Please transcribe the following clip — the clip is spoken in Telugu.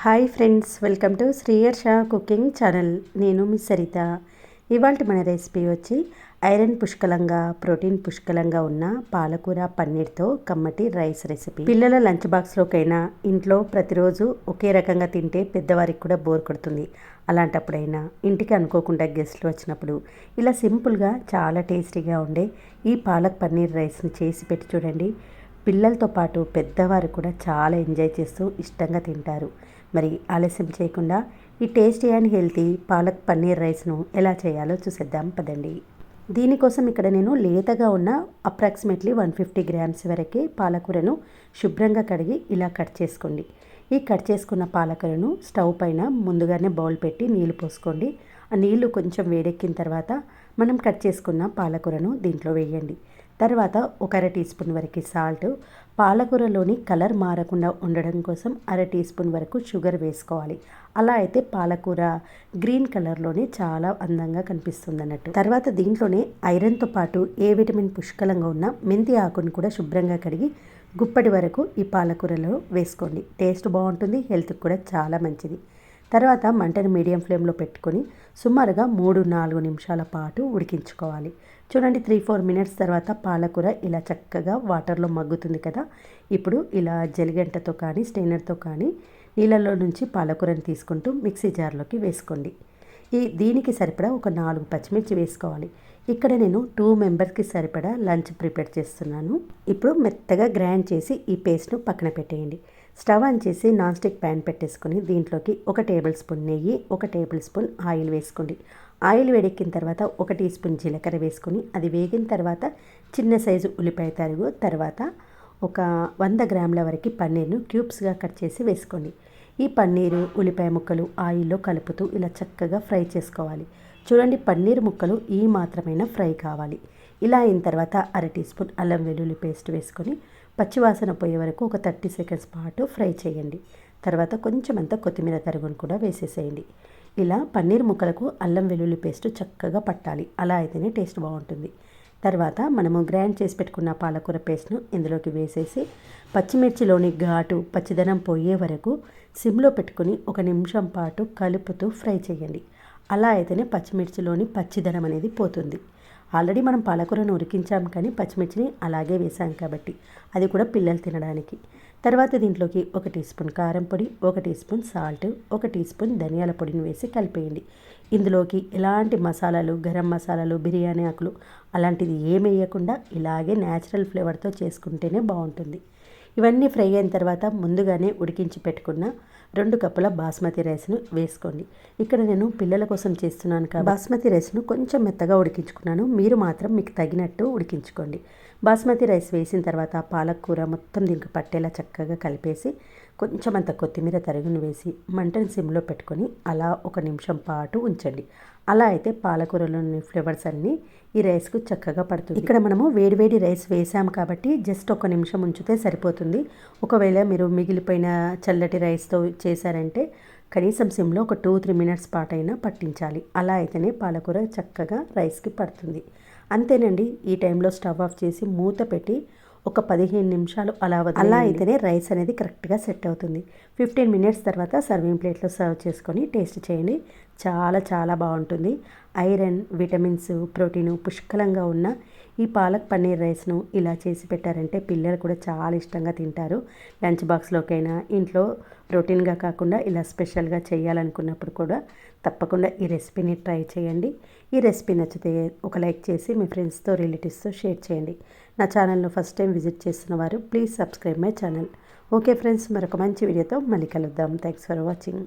Hi friends, welcome to Sriyarsha cooking channel. నేను మీ సరిత. ఇవాళ మన రెసిపీ వచ్చి ఐరన్ పుష్కలంగా, ప్రోటీన్ పుష్కలంగా ఉన్న పాలకూర పన్నీర్తో కమ్మటి రైస్ రెసిపీ. పిల్లల లంచ్ బాక్స్లోకైనా ఇంట్లో ప్రతిరోజు ఒకే రకంగా తింటే పెద్దవారికి కూడా బోర్ కొడుతుంది. అలాంటప్పుడైనా ఇంటికి అనుకోకుండా గెస్ట్లు వచ్చినప్పుడు ఇలా సింపుల్గా చాలా టేస్టీగా ఉండే ఈ పాలక్ పన్నీర్ రైస్ని చేసి పెట్టి చూడండి. పిల్లలతో పాటు పెద్దవారు కూడా చాలా ఎంజాయ్ చేస్తూ ఇష్టంగా తింటారు. మరి ఆలస్యం చేయకుండా ఈ tasty and healthy palak paneer రైస్ను ఎలా చేయాలో చూసేద్దాం పదండి. దీనికోసం ఇక్కడ నేను లేతగా ఉన్న అప్రాక్సిమేట్లీ 150 గ్రామ్స్ వరకే పాలకూరను శుభ్రంగా కడిగి ఇలా కట్ చేసుకోండి. ఈ కట్ చేసుకున్న పాలకూరను స్టవ్ పైన ముందుగానే బౌల్ పెట్టి నీళ్లు పోసుకోండి. ఆ నీళ్లు కొంచెం వేడెక్కిన తర్వాత మనం కట్ చేసుకున్న పాలకూరను దీంట్లో వేయండి. తర్వాత ఒక అర టీ స్పూన్ వరకు సాల్ట్, పాలకూరలోని కలర్ మారకుండా ఉండడం కోసం అర టీ స్పూన్ వరకు షుగర్ వేసుకోవాలి. అలా అయితే పాలకూర గ్రీన్ కలర్లోనే చాలా అందంగా కనిపిస్తుంది అన్నట్టు. తర్వాత దీంట్లోనే ఐరన్తో పాటు ఏ విటమిన్ పుష్కలంగా ఉన్న మెంతి ఆకును కూడా శుభ్రంగా కడిగి గుప్పటి వరకు ఈ పాలకూరలో వేసుకోండి. టేస్ట్ బాగుంటుంది, హెల్త్కి కూడా చాలా మంచిది. తర్వాత మంటను మీడియం ఫ్లేమ్లో పెట్టుకొని సుమారుగా 3-4 నిమిషాల పాటు ఉడికించుకోవాలి. చూడండి, 3-4 మినిట్స్ తర్వాత పాలకూర ఇలా చక్కగా వాటర్లో మగ్గుతుంది కదా. ఇప్పుడు ఇలా జలిగంటతో కానీ స్టెయినర్తో కానీ నీళ్ళలో నుంచి పాలకూరని తీసుకుంటూ మిక్సీ జార్లోకి వేసుకోండి. దీనికి సరిపడా ఒక 4 పచ్చిమిర్చి వేసుకోవాలి. ఇక్కడ నేను 2 మెంబర్స్కి సరిపడా లంచ్ ప్రిపేర్ చేస్తున్నాను. ఇప్పుడు మెత్తగా గ్రైండ్ చేసి ఈ పేస్ట్ను పక్కన పెట్టేయండి. స్టవ్ ఆన్ చేసి నాన్ స్టిక్ ప్యాన్ పెట్టేసుకొని దీంట్లోకి 1 టేబుల్ స్పూన్ నెయ్యి, 1 టేబుల్ స్పూన్ ఆయిల్ వేసుకోండి. ఆయిల్ వేడెక్కిన తర్వాత 1 టీ స్పూన్ జీలకర్ర వేసుకొని అది వేగిన తర్వాత చిన్న సైజు ఉల్లిపాయ తరుగు, తర్వాత ఒక 100 గ్రాముల వరకు పన్నీర్ను క్యూబ్స్గా కట్ చేసి వేసుకోండి. ఈ పన్నీరు ఉల్లిపాయ ముక్కలు ఆయిల్లో కలుపుతూ ఇలా చక్కగా ఫ్రై చేసుకోవాలి. చూడండి, పన్నీర్ ముక్కలు ఈ మాత్రమైనా ఫ్రై కావాలి. ఇలా అయిన తర్వాత అర టీ స్పూన్ అల్లం వెల్లుల్లి పేస్ట్ వేసుకొని పచ్చివాసన పోయే వరకు ఒక 30 సెకండ్స్ పాటు ఫ్రై చేయండి. తర్వాత కొంచెం అంత కొత్తిమీర తరుగును కూడా వేసేసేయండి. ఇలా పన్నీర్ ముక్కలకు అల్లం వెల్లుల్లి పేస్ట్ చక్కగా పట్టాలి. అలా అయితేనే టేస్ట్ బాగుంటుంది. తర్వాత మనము గ్రైండ్ చేసి పెట్టుకున్న పాలకూర పేస్ట్ను ఇందులోకి వేసేసి పచ్చిమిర్చిలోని ఘాటు పచ్చిదనం పోయే వరకు సిమ్లో పెట్టుకుని 1 నిమిషం పాటు కలుపుతూ ఫ్రై చేయండి. అలా అయితేనే పచ్చిమిర్చిలోని పచ్చిదనం అనేది పోతుంది. ఆల్రెడీ మనం పాలకూరను ఉడికించాం, కానీ పచ్చిమిర్చిని అలాగే వేసాం కాబట్టి అది కూడా పిల్లలు తినడానికి. తర్వాత దీంట్లోకి 1 టీ స్పూన్ కారం పొడి, 1 teaspoon salt, 1 teaspoon ధనియాల పొడిని వేసి కలిపేయండి. ఇందులోకి ఎలాంటి మసాలాలు, గరం మసాలాలు, బిర్యానీ ఆకులు అలాంటిది ఏమి వేయకుండా ఇలాగే న్యాచురల్ ఫ్లేవర్తో చేసుకుంటేనే బాగుంటుంది. ఇవన్నీ ఫ్రై అయిన తర్వాత ముందుగానే ఉడికించి పెట్టుకున్న 2 కప్పుల బాస్మతి రైస్ను వేసుకోండి. ఇక్కడ నేను పిల్లల కోసం చేస్తున్నాను కాబట్టి బాస్మతి రైస్ను కొంచెం మెత్తగా ఉడికించుకున్నాను. మీరు మాత్రం మీకు తగినట్టు ఉడికించుకోండి. బాస్మతి రైస్ వేసిన తర్వాత పాలకూర మొత్తం దీనికి పట్టేలా చక్కగా కలిపేసి కొంచెం అంత కొత్తిమీర తరుగును వేసి మంటను సిమ్లో పెట్టుకొని అలా 1 నిమిషం పాటు ఉంచండి. అలా అయితే పాలకూరలోని ఫ్లేవర్స్ అన్నీ ఈ రైస్కు చక్కగా పడుతుంది. ఇక్కడ మనము వేడివేడి రైస్ వేసాం కాబట్టి జస్ట్ 1 నిమిషం ఉంచితే సరిపోతుంది. ఒకవేళ మీరు మిగిలిపోయిన చల్లటి రైస్తో చేశారంటే కనీసం సిమ్లో ఒక 2-3 మినిట్స్ పాటు అయినా పట్టించాలి. అలా అయితేనే పాలకూర చక్కగా రైస్కి పడుతుంది. అంతేనండి. ఈ టైంలో స్టవ్ ఆఫ్ చేసి మూత పెట్టి ఒక 15 నిమిషాలు అలా అయితేనే రైస్ అనేది కరెక్ట్గా సెట్ అవుతుంది. 15 మినిట్స్ తర్వాత సర్వింగ్ ప్లేట్లో సర్వ్ చేసుకొని టేస్ట్ చేయండి. చాలా చాలా బాగుంటుంది. ఐరన్, విటమిన్స్, ప్రోటీను పుష్కలంగా ఉన్న ఈ పాలక్ పన్నీర్ రైస్ను ఇలా చేసి పెట్టారంటే పిల్లలు కూడా చాలా ఇష్టంగా తింటారు. లంచ్ బాక్స్లోకైనా ఇంట్లో రొటీన్గా కాకుండా ఇలా స్పెషల్గా చేయాలనుకున్నప్పుడు కూడా తప్పకుండా ఈ రెసిపీని ట్రై చేయండి. ఈ రెసిపీ నచ్చితే ఒక లైక్ చేసి మీ ఫ్రెండ్స్తో, రిలేటివ్స్తో షేర్ చేయండి. నా ఛానల్ను ఫస్ట్ టైం విజిట్ చేస్తున్న వారు please subscribe my channel. Okay friends, మరొక మంచి వీడియోతో మళ్ళీ కలుద్దాం. Thanks for watching.